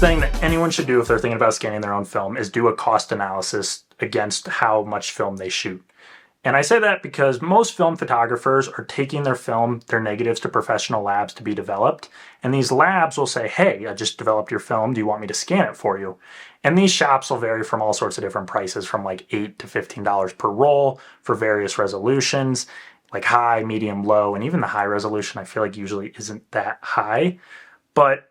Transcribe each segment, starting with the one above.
thing that anyone should do if they're thinking about scanning their own film is do a cost analysis against how much film they shoot. And I say that because most film photographers are taking their film, their negatives, to professional labs to be developed. And these labs will say, hey, I just developed your film. Do you want me to scan it for you? And these shops will vary from all sorts of different prices, from like $8 to $15 per roll for various resolutions, like high, medium, low, and even the high resolution I feel like usually isn't that high. But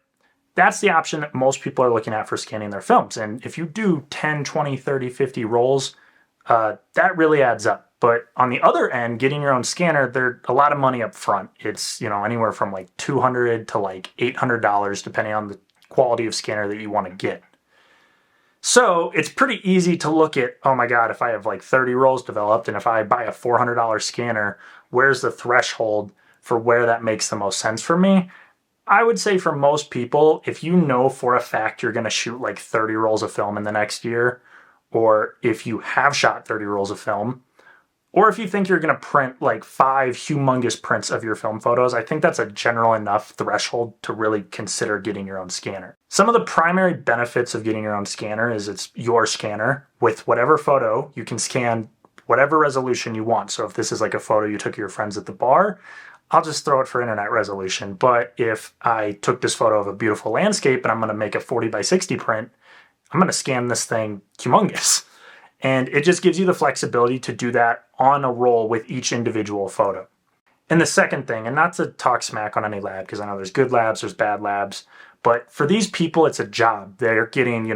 that's the option that most people are looking at for scanning their films. And if you do 10, 20, 30, 50 rolls, that really adds up. But on the other end, getting your own scanner, there's a lot of money up front. It's, anywhere from like $200 to like $800, depending on the quality of scanner that you want to get. So it's pretty easy to look at, oh my God, if I have like 30 rolls developed and if I buy a $400 scanner, where's the threshold for where that makes the most sense for me? I would say for most people, if you know for a fact you're going to shoot like 30 rolls of film in the next year, or if you have shot 30 rolls of film, or if you think you're going to print like 5 humongous prints of your film photos, I think that's a general enough threshold to really consider getting your own scanner. Some of the primary benefits of getting your own scanner is it's your scanner. With whatever photo, you can scan whatever resolution you want. So if this is like a photo you took of your friends at the bar, I'll just throw it for internet resolution. But if I took this photo of a beautiful landscape and I'm going to make a 40 by 60 print, I'm going to scan this thing humongous. And it just gives you the flexibility to do that on a roll with each individual photo. And the second thing, and not to talk smack on any lab, because I know there's good labs, there's bad labs, but for these people, it's a job. They're getting,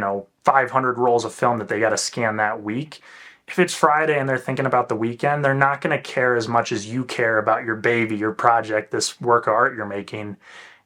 500 rolls of film that they got to scan that week. If it's Friday and they're thinking about the weekend, they're not going to care as much as you care about your baby, your project, this work of art you're making.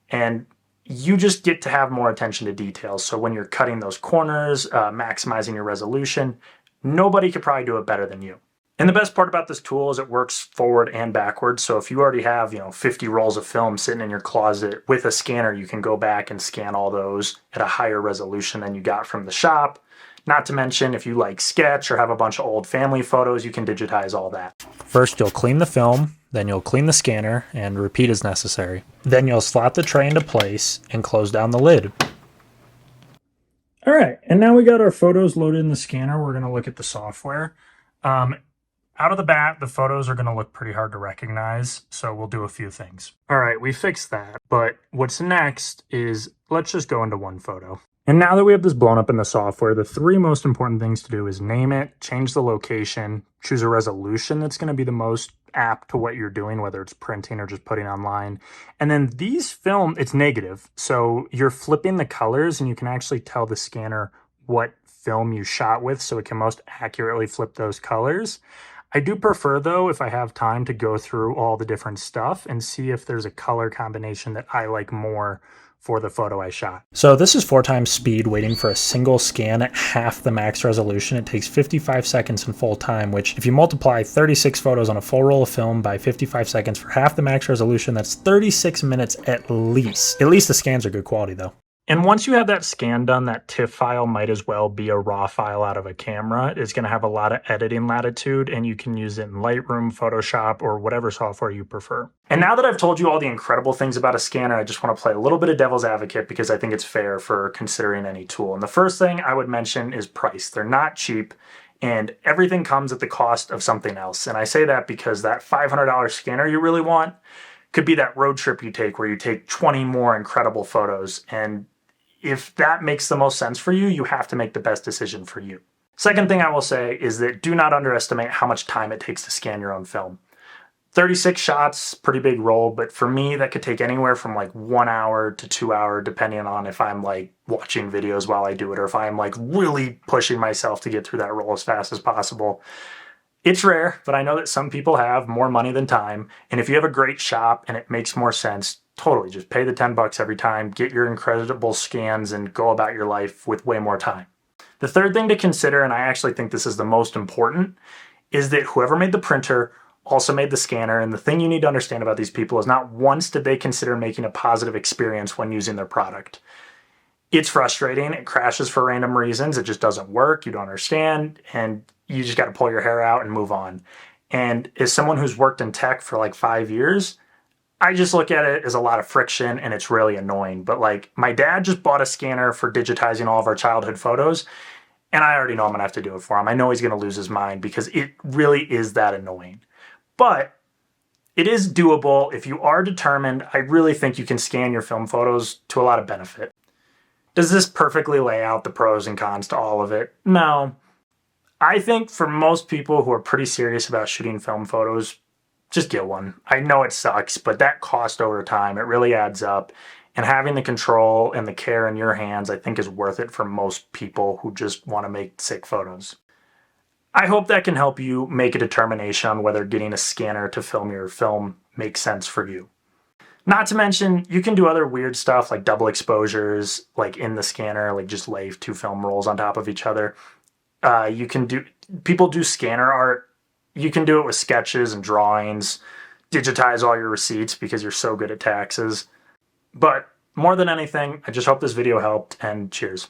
And you just get to have more attention to details. So when you're cutting those corners, maximizing your resolution, nobody could probably do it better than you. And the best part about this tool is it works forward and backwards. So if you already have, 50 rolls of film sitting in your closet with a scanner, you can go back and scan all those at a higher resolution than you got from the shop. Not to mention, if you like sketch or have a bunch of old family photos, you can digitize all that. First, you'll clean the film, then you'll clean the scanner, and repeat as necessary. Then you'll slot the tray into place and close down the lid. All right, and now we got our photos loaded in the scanner. We're going to look at the software. Out of the bat, the photos are going to look pretty hard to recognize, so we'll do a few things. All right, we fixed that, but what's next is let's just go into one photo. And now that we have this blown up in the software, the 3 most important things to do is name it, change the location, choose a resolution that's going to be the most apt to what you're doing, whether it's printing or just putting online. And then these film, it's negative. So you're flipping the colors and you can actually tell the scanner what film you shot with so it can most accurately flip those colors. I do prefer, though, if I have time, to go through all the different stuff and see if there's a color combination that I like more for the photo I shot. So this is 4 times speed waiting for a single scan at half the max resolution. It takes 55 seconds in full time, which if you multiply 36 photos on a full roll of film by 55 seconds for half the max resolution, that's 36 minutes at least. At least the scans are good quality though. And once you have that scan done, that TIFF file might as well be a raw file out of a camera. It's going to have a lot of editing latitude, and you can use it in Lightroom, Photoshop, or whatever software you prefer. And now that I've told you all the incredible things about a scanner, I just want to play a little bit of devil's advocate because I think it's fair for considering any tool. And the first thing I would mention is price. They're not cheap, and everything comes at the cost of something else. And I say that because that $500 scanner you really want could be that road trip you take where you take 20 more incredible photos, and if that makes the most sense for you, you have to make the best decision for you. Second thing I will say is that do not underestimate how much time it takes to scan your own film. 36 shots, pretty big roll, but for me, that could take anywhere from like 1 hour to 2 hours, depending on if I'm like watching videos while I do it, or if I'm like really pushing myself to get through that roll as fast as possible. It's rare, but I know that some people have more money than time. And if you have a great shop and it makes more sense, totally just pay the $10 every time, get your incredible scans, and go about your life with way more time. The third thing to consider, and I actually think this is the most important, is that whoever made the printer also made the scanner. And the thing you need to understand about these people is not once did they consider making a positive experience when using their product. It's frustrating. It crashes for random reasons. It just doesn't work. You don't understand. And you just got to pull your hair out and move on. And as someone who's worked in tech for like 5 years, I just look at it as a lot of friction and it's really annoying. But like my dad just bought a scanner for digitizing all of our childhood photos, and I already know I'm gonna have to do it for him. I know he's gonna lose his mind because it really is that annoying. But it is doable if you are determined. I really think you can scan your film photos to a lot of benefit. Does this perfectly lay out the pros and cons to all of it? No. I think for most people who are pretty serious about shooting film photos, just get one. I know it sucks, but that cost over time, it really adds up. And having the control and the care in your hands, I think is worth it for most people who just want to make sick photos. I hope that can help you make a determination on whether getting a scanner to film your film makes sense for you. Not to mention, you can do other weird stuff like double exposures, like in the scanner, like just lay two film rolls on top of each other. You can do, people do scanner art. You can do it with sketches and drawings, digitize all your receipts because you're so good at taxes. But more than anything, I just hope this video helped, and cheers.